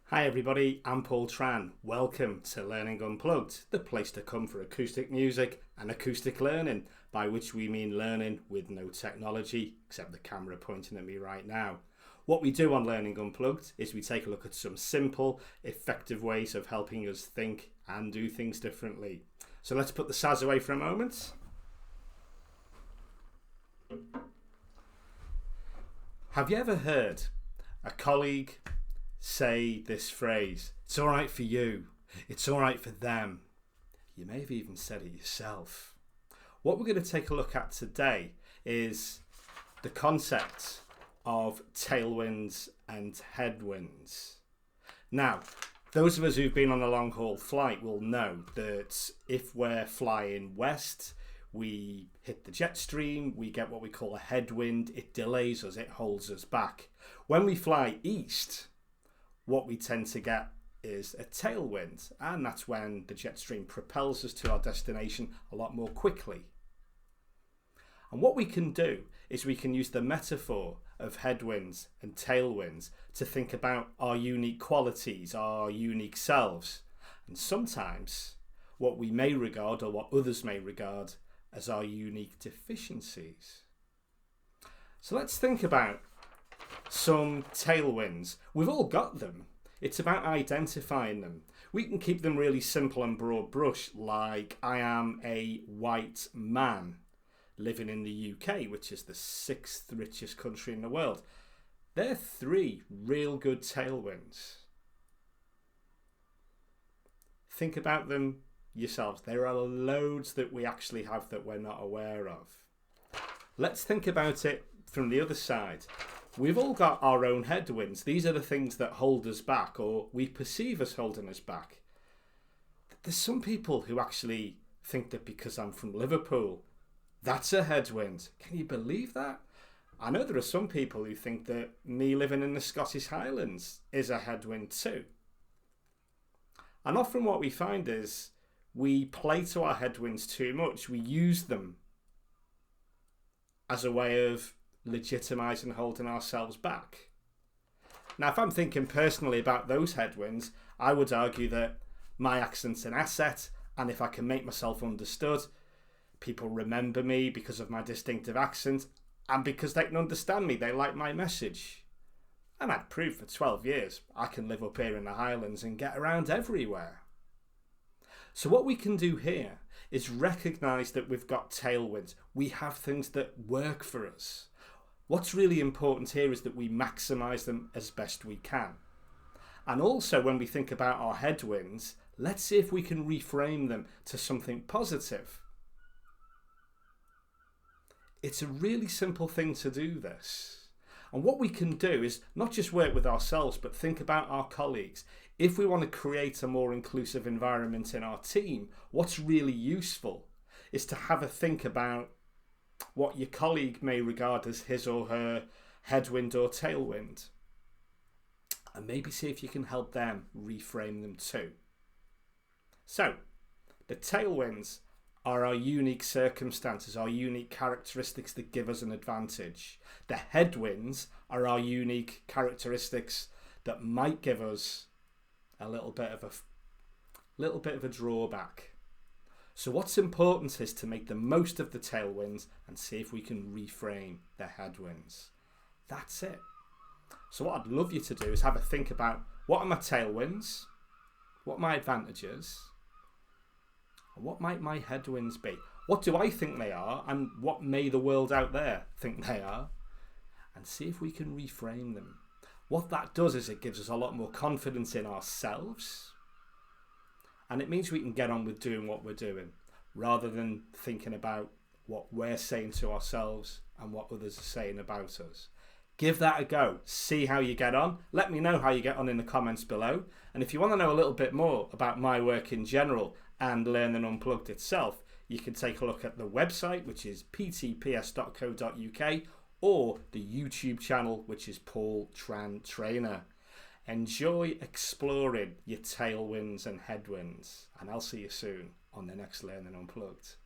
Hi everybody, I'm Paul Tran. Welcome to Learning Unplugged, the place to come for acoustic music and acoustic learning, by which we mean learning with no technology, except the camera pointing at me right now. What we do on Learning Unplugged is we take a look at some simple, effective ways of helping us think and do things differently. So let's put the saz away for a moment. Have you ever heard a colleague say this phrase, "It's all right for you, it's all right for them"? You may have even said it yourself. What we're going to take a look at today is the concept of tailwinds and headwinds. Now, those of us who've been on a long haul flight will know that if we're flying west, we hit the jet stream, we get what we call a headwind. It delays us, it holds us back. When we fly east, what we tend to get is a tailwind, and that's when the jet stream propels us to our destination a lot more quickly. And what we can do is we can use the metaphor of headwinds and tailwinds to think about our unique qualities, our unique selves, and sometimes what we may regard or what others may regard as our unique deficiencies. So let's think about some tailwinds. We've all got them. It's about identifying them. We can keep them really simple and broad brush, like I am a white man living in the UK, which is the 6th richest country in the world. They're 3 real good tailwinds. Think about them yourselves. There are loads that we actually have that we're not aware of. Let's think about it from the other side. We've all got our own headwinds. These are the things that hold us back, or we perceive as holding us back. There's some people who actually think that because I'm from Liverpool, that's a headwind. Can you believe that? I know there are some people who think that me living in the Scottish Highlands is a headwind too. And often what we find is we play to our headwinds too much. We use them as a way of legitimising holding ourselves back. Now, if I'm thinking personally about those headwinds, I would argue that my accent's an asset, and if I can make myself understood, people remember me because of my distinctive accent, and because they can understand me, they like my message. And I'd proved for 12 years I can live up here in the Highlands and get around everywhere. So what we can do here is recognise that we've got tailwinds. We have things that work for us. What's really important here is that we maximise them as best we can. And also when we think about our headwinds, let's see if we can reframe them to something positive. It's a really simple thing to do this. And what we can do is not just work with ourselves, but think about our colleagues. If we want to create a more inclusive environment in our team, what's really useful is to have a think about what your colleague may regard as his or her headwind or tailwind, and maybe see if you can help them reframe them too. So, the tailwinds are our unique circumstances, our unique characteristics that give us an advantage. The headwinds are our unique characteristics that might give us a little bit of a drawback. So what's important is to make the most of the tailwinds and see if we can reframe the headwinds. That's it. So what I'd love you to do is have a think about, what are my tailwinds? What are my advantages? And what might my headwinds be? What do I think they are? And what may the world out there think they are? And see if we can reframe them. What that does is it gives us a lot more confidence in ourselves. And it means we can get on with doing what we're doing, rather than thinking about what we're saying to ourselves and what others are saying about us. Give that a go. See how you get on. Let me know how you get on in the comments below. And if you want to know a little bit more about my work in general and Learning Unplugged itself, you can take a look at the website, which is ptps.co.uk, or the YouTube channel, which is Paul Tran Trainer. Enjoy exploring your tailwinds and headwinds, and I'll see you soon on the next Learning Unplugged.